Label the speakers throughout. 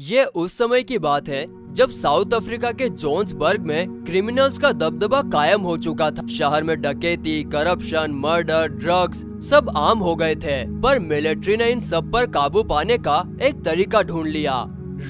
Speaker 1: ये उस समय की बात है जब साउथ अफ्रीका के जोन्सबर्ग में क्रिमिनल्स का दबदबा कायम हो चुका था। शहर में डकैती, करप्शन, मर्डर, ड्रग्स सब आम हो गए थे। पर मिलिट्री ने इन सब पर काबू पाने का एक तरीका ढूंढ लिया,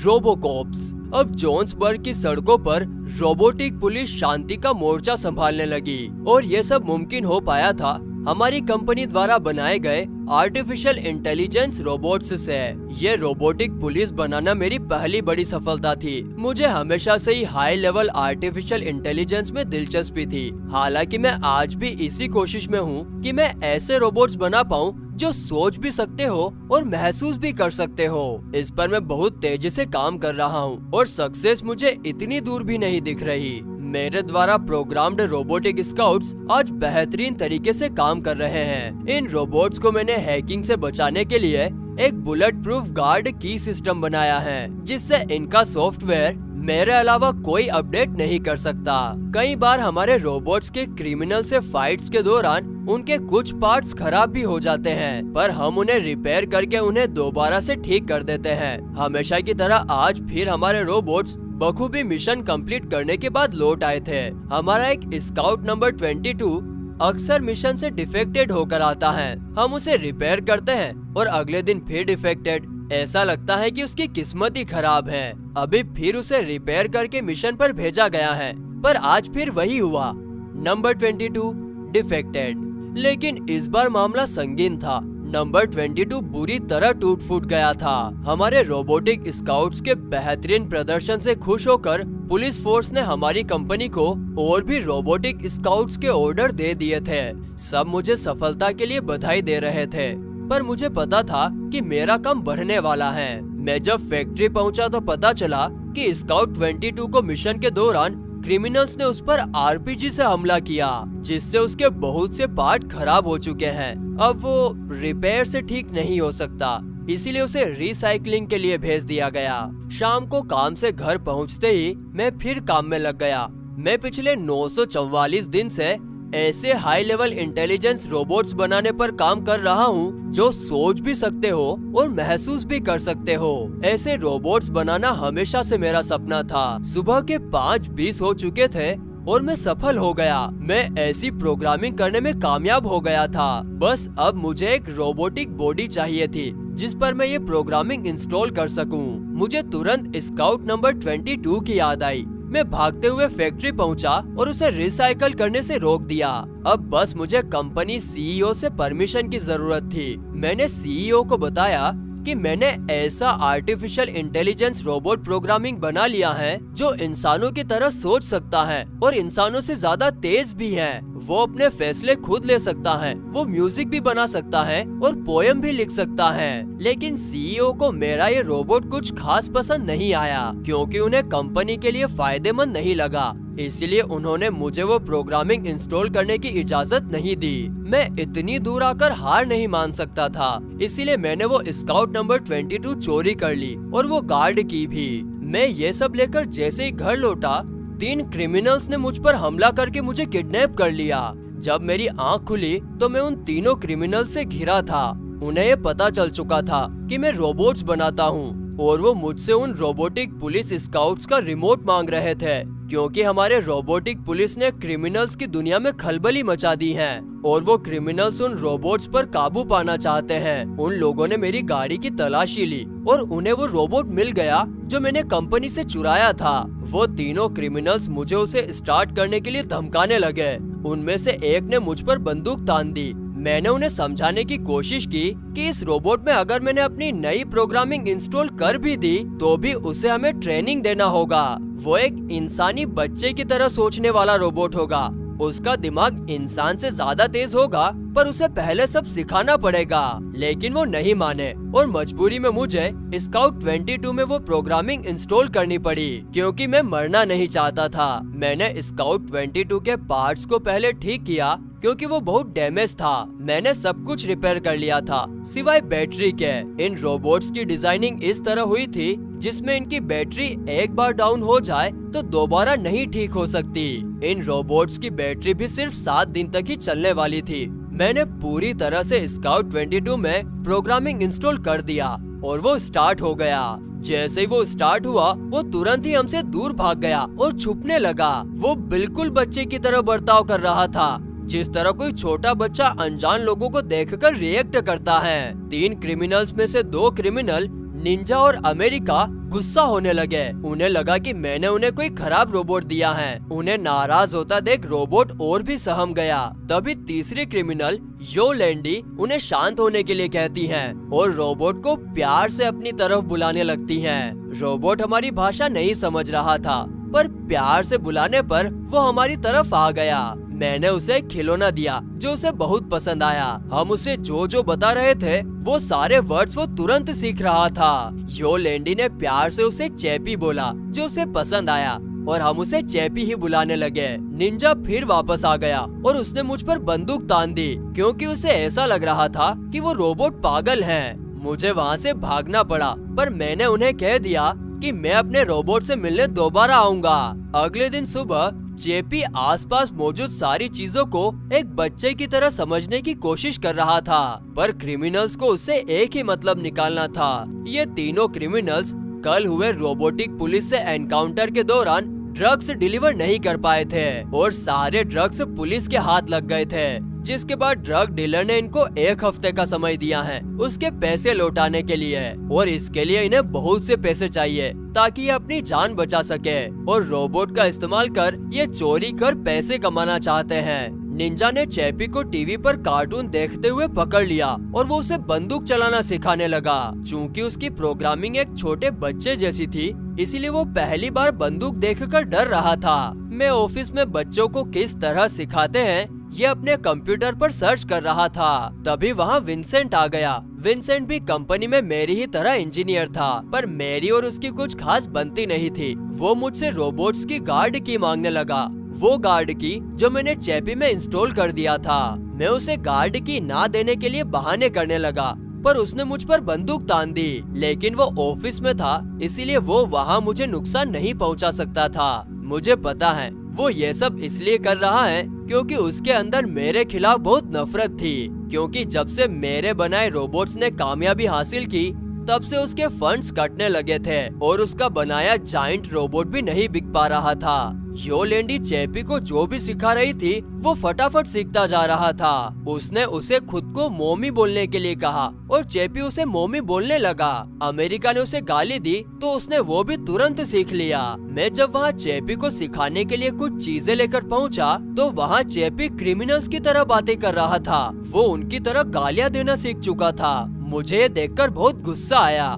Speaker 1: रोबोकॉप्स। अब जोन्सबर्ग की सड़कों पर रोबोटिक पुलिस शांति का मोर्चा संभालने लगी और ये सब मुमकिन हो पाया था हमारी कंपनी द्वारा बनाए गए आर्टिफिशियल इंटेलिजेंस रोबोट्स से। ये रोबोटिक पुलिस बनाना मेरी पहली बड़ी सफलता थी। मुझे हमेशा से ही हाई लेवल आर्टिफिशियल इंटेलिजेंस में दिलचस्पी थी। हालांकि मैं आज भी इसी कोशिश में हूँ कि मैं ऐसे रोबोट्स बना पाऊँ जो सोच भी सकते हो और महसूस भी कर सकते हो। इस पर मैं बहुत तेजी से काम कर रहा हूँ और सक्सेस मुझे इतनी दूर भी नहीं दिख रही। मेरे द्वारा प्रोग्राम्ड रोबोटिक स्काउट्स आज बेहतरीन तरीके से काम कर रहे हैं। इन रोबोट्स को मैंने हैकिंग से बचाने के लिए एक बुलेट प्रूफ गार्ड की सिस्टम बनाया है, जिससे इनका सॉफ्टवेयर मेरे अलावा कोई अपडेट नहीं कर सकता। कई बार हमारे रोबोट्स के क्रिमिनल से फाइट्स के दौरान उनके कुछ पार्ट्स खराब भी हो जाते हैं, पर हम उन्हें रिपेयर करके उन्हें दोबारा से ठीक कर देते हैं। हमेशा की तरह आज फिर हमारे रोबोट्स बखूबी मिशन कंप्लीट करने के बाद लौट आए थे। हमारा एक स्काउट नंबर 22 अक्सर मिशन से डिफेक्टेड होकर आता है। हम उसे रिपेयर करते हैं और अगले दिन फिर डिफेक्टेड। ऐसा लगता है कि उसकी किस्मत ही खराब है। अभी फिर उसे रिपेयर करके मिशन पर भेजा गया है, पर आज फिर वही हुआ, नंबर 22 डिफेक्टेड। लेकिन इस बार मामला संगीन था। नंबर 22 बुरी तरह टूट फूट गया था। हमारे रोबोटिक स्काउट्स के बेहतरीन प्रदर्शन से खुश होकर पुलिस फोर्स ने हमारी कंपनी को और भी रोबोटिक स्काउट्स के ऑर्डर दे दिए थे। सब मुझे सफलता के लिए बधाई दे रहे थे, पर मुझे पता था कि मेरा काम बढ़ने वाला है। मैं जब फैक्ट्री पहुंचा तो पता चला कि स्काउट 22 को मिशन के दौरान क्रिमिनल्स ने उस पर आरपीजी से हमला किया, जिससे उसके बहुत से पार्ट खराब हो चुके हैं। अब वो रिपेयर से ठीक नहीं हो सकता, इसीलिए उसे रिसाइकलिंग के लिए भेज दिया गया। शाम को काम से घर पहुंचते ही मैं फिर काम में लग गया। मैं पिछले 944 दिन से ऐसे हाई लेवल इंटेलिजेंस रोबोट्स बनाने पर काम कर रहा हूँ जो सोच भी सकते हो और महसूस भी कर सकते हो। ऐसे रोबोट्स बनाना हमेशा से मेरा सपना था। सुबह के 5:20 हो चुके थे और मैं सफल हो गया। मैं ऐसी प्रोग्रामिंग करने में कामयाब हो गया था। बस अब मुझे एक रोबोटिक बॉडी चाहिए थी जिस पर मैं ये प्रोग्रामिंग इंस्टॉल कर सकूं। मुझे तुरंत स्काउट नंबर 22 की याद आई। मैं भागते हुए फैक्ट्री पहुंचा और उसे रिसाइकल करने से रोक दिया। अब बस मुझे कंपनी सीईओ से परमिशन की जरूरत थी। मैंने सीईओ को बताया कि मैंने ऐसा आर्टिफिशियल इंटेलिजेंस रोबोट प्रोग्रामिंग बना लिया है जो इंसानों की तरह सोच सकता है और इंसानों से ज्यादा तेज भी है। वो अपने फैसले खुद ले सकता है, वो म्यूजिक भी बना सकता है और पोयम भी लिख सकता है। लेकिन सीईओ को मेरा ये रोबोट कुछ खास पसंद नहीं आया, क्योंकि उन्हें कंपनी के लिए फायदेमंद नहीं लगा। इसलिए उन्होंने मुझे वो प्रोग्रामिंग इंस्टॉल करने की इजाजत नहीं दी। मैं इतनी दूर आकर हार नहीं मान सकता था, इसीलिए मैंने वो स्काउट नंबर 22 चोरी कर ली और वो गार्ड की भी। मैं ये सब लेकर जैसे ही घर लौटा, 3 क्रिमिनल्स ने मुझ पर हमला करके मुझे किडनैप कर लिया। जब मेरी आंख खुली तो मैं उन तीनों क्रिमिनल से घिरा था। उन्हें ये पता चल चुका था कि मैं रोबोट्स बनाता हूँ और वो मुझसे उन रोबोटिक पुलिस स्काउट्स का रिमोट मांग रहे थे, क्योंकि हमारे रोबोटिक पुलिस ने क्रिमिनल्स की दुनिया में खलबली मचा दी है और वो क्रिमिनल्स उन रोबोट्स पर काबू पाना चाहते हैं। उन लोगों ने मेरी गाड़ी की तलाशी ली और उन्हें वो रोबोट मिल गया जो मैंने कंपनी से चुराया था। वो तीनों क्रिमिनल्स मुझे उसे स्टार्ट करने के लिए धमकाने लगे। उनमें से एक ने मुझ पर बंदूक तान दी। मैंने उन्हें समझाने की कोशिश की कि इस रोबोट में अगर मैंने अपनी नई प्रोग्रामिंग इंस्टॉल कर भी दी तो भी उसे हमें ट्रेनिंग देना होगा। वो एक इंसानी बच्चे की तरह सोचने वाला रोबोट होगा। उसका दिमाग इंसान से ज्यादा तेज होगा, पर उसे पहले सब सिखाना पड़ेगा। लेकिन वो नहीं माने और मजबूरी में मुझे स्काउट 22 में वो प्रोग्रामिंग इंस्टॉल करनी पड़ी, क्योंकि मैं मरना नहीं चाहता था। मैंने स्काउट 22 के पार्ट्स को पहले ठीक किया क्योंकि वो बहुत डैमेज था। मैंने सब कुछ रिपेयर कर लिया था सिवाय बैटरी के। इन रोबोट्स की डिजाइनिंग इस तरह हुई थी जिसमें इनकी बैटरी एक बार डाउन हो जाए तो दोबारा नहीं ठीक हो सकती। इन रोबोट्स की बैटरी भी सिर्फ 7 दिन तक ही चलने वाली थी। मैंने पूरी तरह से स्काउट 22 में प्रोग्रामिंग इंस्टॉल कर दिया और वो स्टार्ट हो गया। जैसे ही वो स्टार्ट हुआ वो तुरंत ही हमसे दूर भाग गया और छुपने लगा। वो बिल्कुल बच्चे की तरह बर्ताव कर रहा था, जिस तरह कोई छोटा बच्चा अनजान लोगों को देखकर रिएक्ट करता है। 3 क्रिमिनल्स में से 2 क्रिमिनल निंजा और अमेरिका गुस्सा होने लगे। उन्हें लगा कि मैंने उन्हें कोई खराब रोबोट दिया है। उन्हें नाराज होता देख रोबोट और भी सहम गया। तभी तीसरी क्रिमिनल योलैंडी उन्हें शांत होने के लिए कहती है और रोबोट को प्यार से अपनी तरफ बुलाने लगती है। रोबोट हमारी भाषा नहीं समझ रहा था, पर प्यार से बुलाने पर वो हमारी तरफ आ गया। मैंने उसे एक खिलौना दिया जो उसे बहुत पसंद आया। हम उसे जो जो बता रहे थे वो सारे वर्ड्स वो तुरंत सीख रहा था। योलैंडी ने प्यार से उसे चैपी बोला जो उसे पसंद आया और हम उसे चैपी ही बुलाने लगे। निंजा फिर वापस आ गया और उसने मुझ पर बंदूक तान दी क्योंकि उसे ऐसा लग रहा था कि वो रोबोट पागल है। मुझे वहाँ से भागना पड़ा, पर मैंने उन्हें कह दिया कि मैं अपने रोबोट से मिलने दोबारा आऊंगा। अगले दिन सुबह जेपी आसपास मौजूद सारी चीजों को एक बच्चे की तरह समझने की कोशिश कर रहा था, पर क्रिमिनल्स को उससे एक ही मतलब निकालना था। ये तीनों क्रिमिनल्स कल हुए रोबोटिक पुलिस से एनकाउंटर के दौरान ड्रग्स डिलीवर नहीं कर पाए थे और सारे ड्रग्स पुलिस के हाथ लग गए थे, जिसके बाद ड्रग डीलर ने इनको 1 हफ्ते का समय दिया है उसके पैसे लौटाने के लिए, और इसके लिए इन्हें बहुत से पैसे चाहिए ताकि ये अपनी जान बचा सके और रोबोट का इस्तेमाल कर ये चोरी कर पैसे कमाना चाहते हैं। निंजा ने चैपी को टीवी पर कार्टून देखते हुए पकड़ लिया और वो उसे बंदूक चलाना सिखाने लगा। चूंकि उसकी प्रोग्रामिंग एक छोटे बच्चे जैसी थी, इसीलिए वो पहली बार बंदूक देखकर डर रहा था। मैं ऑफिस में बच्चों को किस तरह सिखाते हैं ये अपने कंप्यूटर पर सर्च कर रहा था। तभी वहाँ विंसेंट आ गया। विंसेंट भी कंपनी में मेरी ही तरह इंजीनियर था, पर मेरी और उसकी कुछ खास बनती नहीं थी। वो मुझसे रोबोट्स की गार्ड की मांगने लगा, वो गार्ड की जो मैंने चैपी में इंस्टॉल कर दिया था। मैं उसे गार्ड की ना देने के लिए बहाने करने लगा, पर उसने मुझ पर बंदूक तान दी। लेकिन वो ऑफिस में था, इसीलिए वो वहाँ मुझे नुकसान नहीं पहुँचा सकता था। मुझे पता है वो ये सब इसलिए कर रहा है क्योंकि उसके अंदर मेरे खिलाफ बहुत नफरत थी, क्योंकि जब से मेरे बनाए रोबोट्स ने कामयाबी हासिल की तब से उसके फंड्स कटने लगे थे और उसका बनाया जायंट रोबोट भी नहीं बिक पा रहा था। योलैंडी चैपी को जो भी सिखा रही थी वो फटाफट सीखता जा रहा था। उसने उसे खुद को मोमी बोलने के लिए कहा और चैपी उसे मोमी बोलने लगा। अमेरिका ने उसे गाली दी तो उसने वो भी तुरंत सीख लिया। मैं जब वहाँ चैपी को सिखाने के लिए कुछ चीजें लेकर पहुँचा तो वहाँ चैपी क्रिमिनल्स की तरह बातें कर रहा था। वो उनकी तरह गालियाँ देना सीख चुका था। मुझे ये देखकर बहुत गुस्सा आया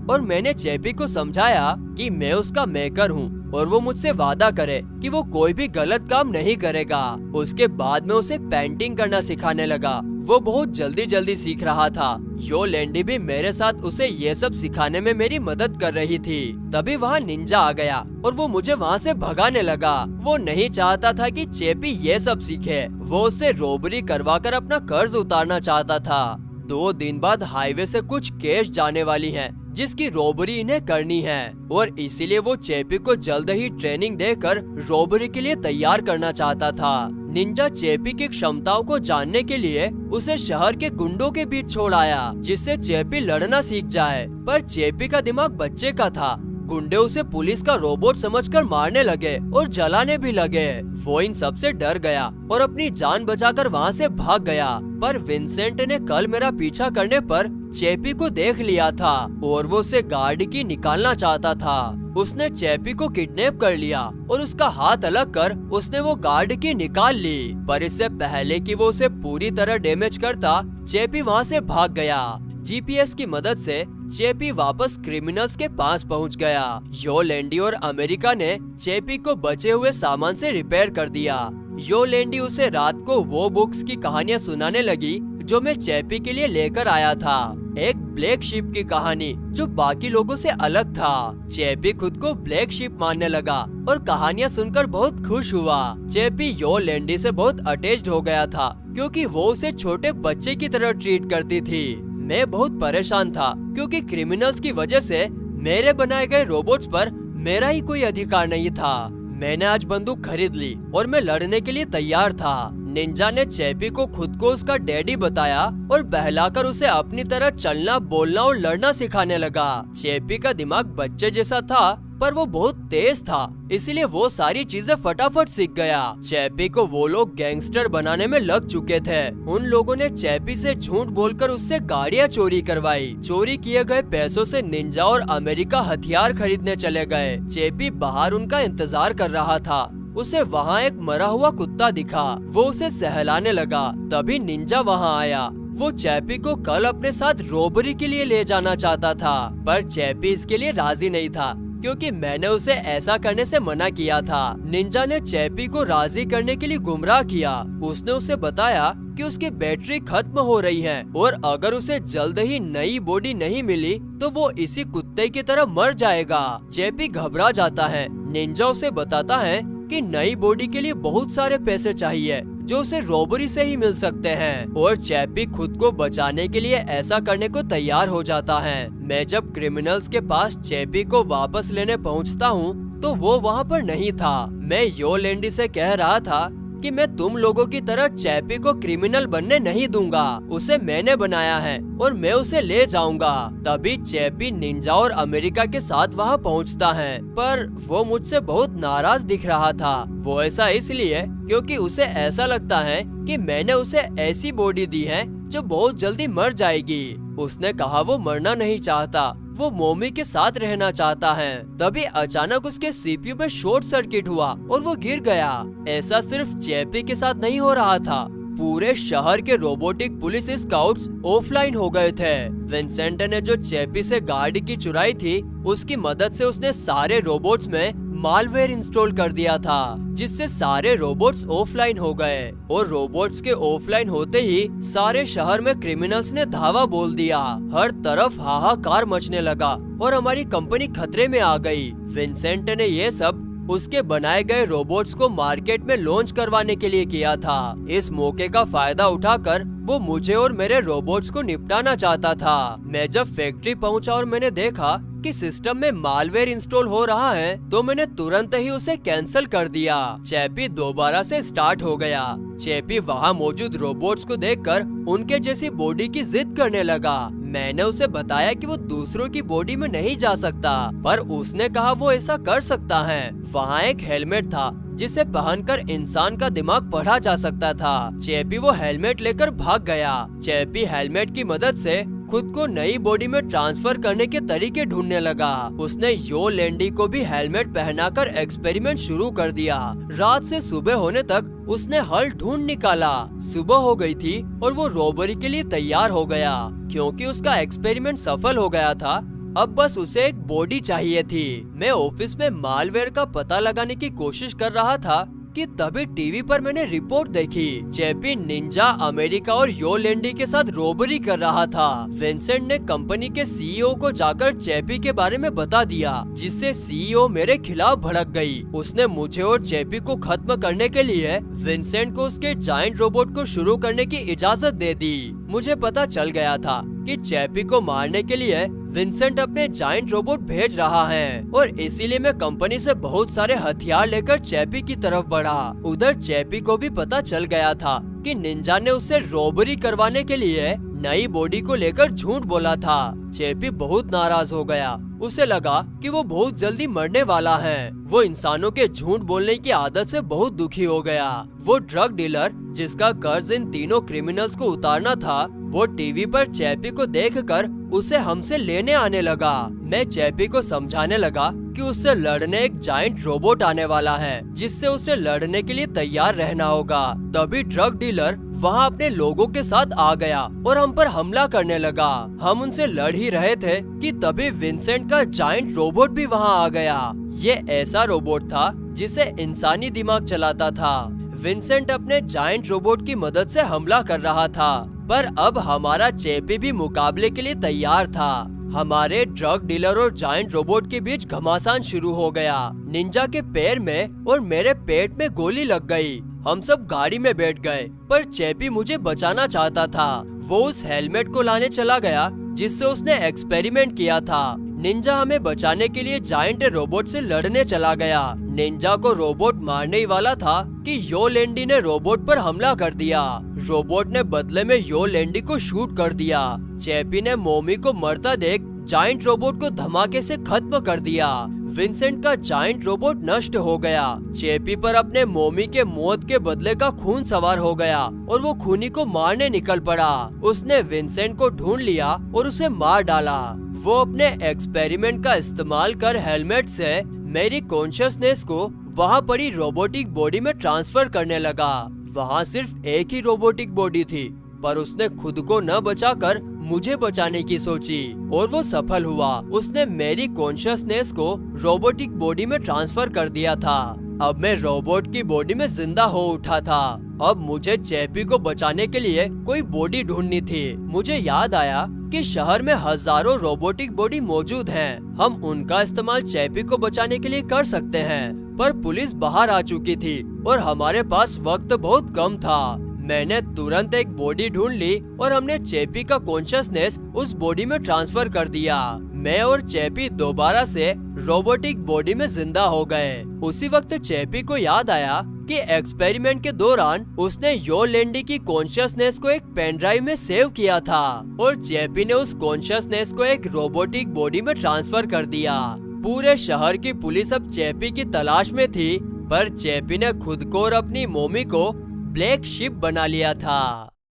Speaker 1: और मैंने चैपी को समझाया कि मैं उसका मेकर हूँ और वो मुझसे वादा करे कि वो कोई भी गलत काम नहीं करेगा। उसके बाद मैं उसे पेंटिंग करना सिखाने लगा। वो बहुत जल्दी सीख रहा था। योलैंडी भी मेरे साथ उसे ये सब सिखाने में मेरी मदद कर रही थी। तभी वहाँ निंजा आ गया और वो मुझे वहाँ से भगाने लगा। वो नहीं चाहता था कि चैपी ये सब सीखे। वो उससे रोबरी करवाकर अपना कर्ज उतारना चाहता था। 2 दिन बाद हाईवे से कुछ कैश जाने वाली हैं, जिसकी रोबरी इन्हें करनी है और इसीलिए वो चैपी को जल्द ही ट्रेनिंग देकर रोबरी के लिए तैयार करना चाहता था। निंजा चैपी की क्षमताओं को जानने के लिए उसे शहर के गुंडों के बीच छोड़ आया, जिससे चैपी लड़ना सीख जाए। पर चैपी का दिमाग बच्चे का था। गुंडे उसे पुलिस का रोबोट समझकर मारने लगे और जलाने भी लगे। वो इन सब से डर गया और अपनी जान बचाकर वहाँ से भाग गया। पर विंसेंट ने कल मेरा पीछा करने पर चैपी को देख लिया था और वो उसे गार्ड की निकालना चाहता था। उसने चैपी को किडनैप कर लिया और उसका हाथ अलग कर उसने वो गार्ड की निकाल ली। पर इससे पहले कि वो उसे पूरी तरह डैमेज करता, चैपी वहाँ से भाग गया। जीपीएस की मदद से चैपी वापस क्रिमिनल्स के पास पहुंच गया। योलैंडी और अमेरिका ने चैपी को बचे हुए सामान से रिपेयर कर दिया। योलैंडी उसे रात को वो बुक्स की कहानियां सुनाने लगी जो मैं चैपी के लिए लेकर आया था। एक ब्लैक शिप की कहानी जो बाकी लोगों से अलग था। चैपी खुद को ब्लैक शिप मानने लगा और कहानियां सुनकर बहुत खुश हुआ। चैपी योलैंडी से बहुत अटैच्ड हो गया था क्योंकि वो उसे छोटे बच्चे की तरह ट्रीट करती थी। मैं बहुत परेशान था क्योंकि क्रिमिनल्स की वजह से मेरे बनाए गए रोबोट्स पर मेरा ही कोई अधिकार नहीं था। मैंने आज बंदूक खरीद ली और मैं लड़ने के लिए तैयार था। निंजा ने चैपी को खुद को उसका डैडी बताया और बहलाकर उसे अपनी तरह चलना, बोलना और लड़ना सिखाने लगा। चैपी का दिमाग बच्चे जैसा था पर वो बहुत तेज था, इसीलिए वो सारी चीजें फटाफट सीख गया। चैपी को वो लोग गैंगस्टर बनाने में लग चुके थे। उन लोगों ने चैपी से झूठ बोलकर उससे गाड़ियां चोरी करवाई। चोरी किए गए पैसों से निंजा और अमेरिका हथियार खरीदने चले गए। चैपी बाहर उनका इंतजार कर रहा था। उसे वहाँ एक मरा हुआ कुत्ता दिखा। वो उसे सहलाने लगा। तभी निंजा वहाँ आया। वो चैपी को कल अपने साथ रोबरी के लिए ले जाना चाहता था, पर चैपी इसके लिए राजी नहीं था क्योंकि मैंने उसे ऐसा करने से मना किया था। निंजा ने चैपी को राजी करने के लिए गुमराह किया। उसने उसे बताया कि उसकी बैटरी खत्म हो रही है और अगर उसे जल्द ही नई बॉडी नहीं मिली तो वो इसी कुत्ते की तरह मर जाएगा। चैपी घबरा जाता है। निंजा उसे बताता है कि नई बॉडी के लिए बहुत सारे पैसे चाहिए जो उसे रॉबरी से ही मिल सकते हैं, और चैपी खुद को बचाने के लिए ऐसा करने को तैयार हो जाता है। मैं जब क्रिमिनल्स के पास चैपी को वापस लेने पहुंचता हूं, तो वो वहां पर नहीं था। मैं योलेंडी से कह रहा था कि मैं तुम लोगों की तरह चैपी को क्रिमिनल बनने नहीं दूंगा। उसे मैंने बनाया है और मैं उसे ले जाऊंगा। तभी चैपी निंजा और अमेरिका के साथ वहां पहुंचता है, पर वो मुझसे बहुत नाराज दिख रहा था। वो ऐसा इसलिए क्योंकि उसे ऐसा लगता है कि मैंने उसे ऐसी बॉडी दी है जो बहुत जल्दी मर जाएगी। उसने कहा वो मरना नहीं चाहता, वो मोमी के साथ रहना चाहता है। तभी अचानक उसके सीपीयू में शॉर्ट सर्किट हुआ और वो गिर गया। ऐसा सिर्फ चैपी के साथ नहीं हो रहा था, पूरे शहर के रोबोटिक पुलिस स्काउट्स ऑफलाइन हो गए थे। विंसेंट ने जो चैपी से गाड़ी की चुराई थी, उसकी मदद से उसने सारे रोबोट्स में मालवेयर इंस्टॉल कर दिया था, जिससे सारे रोबोट्स ऑफलाइन हो गए। और रोबोट्स के ऑफलाइन होते ही सारे शहर में क्रिमिनल्स ने धावा बोल दिया। हर तरफ हाहाकार मचने लगा और हमारी कंपनी खतरे में आ गई। विंसेंट ने ये सब उसके बनाए गए रोबोट्स को मार्केट में लॉन्च करवाने के लिए किया था। इस मौके का फायदा उठाकर वो मुझे और मेरे रोबोट्स को निपटाना चाहता था। मैं जब फैक्ट्री पहुंचा और मैंने देखा कि सिस्टम में मालवेयर इंस्टॉल हो रहा है, तो मैंने तुरंत ही उसे कैंसिल कर दिया। चैपी दोबारा से स्टार्ट हो गया। चैपी वहाँ मौजूद रोबोट्स को देखकर उनके जैसी बॉडी की जिद करने लगा। मैंने उसे बताया कि वो दूसरों की बॉडी में नहीं जा सकता, पर उसने कहा वो ऐसा कर सकता है। वहाँ एक हेलमेट था जिसे पहनकर इंसान का दिमाग पढ़ा जा सकता था। चैपी वो हेलमेट लेकर भाग गया। चैपी हेलमेट की मदद से खुद को नई बॉडी में ट्रांसफर करने के तरीके ढूंढने लगा। उसने योलेंडी को भी हेलमेट पहनाकर एक्सपेरिमेंट शुरू कर दिया। रात से सुबह होने तक उसने हल ढूंढ निकाला। सुबह हो गई थी और वो रॉबरी के लिए तैयार हो गया। क्योंकि उसका एक्सपेरिमेंट सफल हो गया था, अब बस उसे एक बॉडी चाहिए थी। मैं ऑफिस में मालवेयर का पता लगाने की कोशिश कर रहा था कि तभी टीवी पर मैंने रिपोर्ट देखी। चैपी निंजा, अमेरिका और योलेंडी के साथ रॉबरी कर रहा था। विंसेंट ने कंपनी के सीईओ को जाकर चैपी के बारे में बता दिया, जिससे सीईओ मेरे खिलाफ भड़क गई। उसने मुझे और चैपी को खत्म करने के लिए विंसेंट को उसके जायंट रोबोट को शुरू करने की इजाजत दे दी। मुझे पता चल गया था कि चैपी को मारने के लिए विंसेंट अपने जायंट रोबोट भेज रहा है, और इसीलिए मैं कंपनी से बहुत सारे हथियार लेकर चैपी की तरफ बढ़ा। उधर चैपी को भी पता चल गया था कि निंजा ने उससे रॉबरी करवाने के लिए नई बॉडी को लेकर झूठ बोला था। चैपी बहुत नाराज हो गया। उसे लगा कि वो बहुत जल्दी मरने वाला है। वो इंसानों के झूठ बोलने की आदत से बहुत दुखी हो गया। वो ड्रग डीलर जिसका कर्ज इन तीनों क्रिमिनल्स को उतारना था, वो टीवी पर चैपी को देखकर उसे हमसे लेने आने लगा। मैं चैपी को समझाने लगा कि उससे लड़ने एक जायंट रोबोट आने वाला है, जिससे उसे लड़ने के लिए तैयार रहना होगा। तभी ड्रग डीलर वहाँ अपने लोगों के साथ आ गया और हम पर हमला करने लगा। हम उनसे लड़ ही रहे थे कि तभी विंसेंट का जायंट रोबोट भी वहाँ आ गया। ये ऐसा रोबोट था जिसे इंसानी दिमाग चलाता था। विंसेंट अपने जायंट रोबोट की मदद से हमला कर रहा था, पर अब हमारा चैपी भी मुकाबले के लिए तैयार था। हमारे ड्रग डीलर और जायंट रोबोट के बीच घमासान शुरू हो गया। निंजा के पैर में और मेरे पेट में गोली लग गई। हम सब गाड़ी में बैठ गए, पर चैपी मुझे बचाना चाहता था। वो उस हेलमेट को लाने चला गया जिससे उसने एक्सपेरिमेंट किया था। निंजा हमें बचाने के लिए जायंट रोबोट से लड़ने चला गया। निंजा को रोबोट मारने ही वाला था कि योलेंडी ने रोबोट पर हमला कर दिया। रोबोट ने बदले में योलेंडी को शूट कर दिया। चैपी ने मोमी को मरता देख जायंट रोबोट को धमाके से खत्म कर दिया। विंसेंट का जायंट रोबोट नष्ट हो गया। चैपी पर अपने मोमी के मौत के बदले का खून सवार हो गया और वो खूनी को मारने निकल पड़ा। उसने विंसेंट को ढूंढ लिया और उसे मार डाला। वो अपने एक्सपेरिमेंट का इस्तेमाल कर हेलमेट से मेरी कॉन्शियसनेस को वहाँ पड़ी रोबोटिक बॉडी में ट्रांसफर करने लगा। वहाँ सिर्फ एक ही रोबोटिक बॉडी थी, पर उसने खुद को न बचाकर मुझे बचाने की सोची और वो सफल हुआ। उसने मेरी कॉन्शियसनेस को रोबोटिक बॉडी में ट्रांसफर कर दिया था। अब मैं रोबोट की बॉडी में जिंदा हो उठा था। अब मुझे चैपी को बचाने के लिए कोई बॉडी ढूंढनी थी। मुझे याद आया कि शहर में हजारों रोबोटिक बॉडी मौजूद हैं। हम उनका इस्तेमाल चैपी को बचाने के लिए कर सकते हैं, पर पुलिस बाहर आ चुकी थी और हमारे पास वक्त बहुत कम था। मैंने तुरंत एक बॉडी ढूंढ ली और हमने चैपी का कॉन्शियसनेस उस बॉडी में ट्रांसफर कर दिया। मैं और चैपी दोबारा से रोबोटिक बॉडी में जिंदा हो गए। उसी वक्त चैपी को याद आया कि एक्सपेरिमेंट के दौरान उसने योलेंडी की कॉन्शियसनेस को एक पेन ड्राइव में सेव किया था और चैपी ने उस कॉन्शियसनेस को एक रोबोटिक बॉडी में ट्रांसफर कर दिया। पूरे शहर की पुलिस अब चैपी की तलाश में थी, पर चैपी ने खुद को और अपनी मोमी को ब्लैक शिप बना लिया था।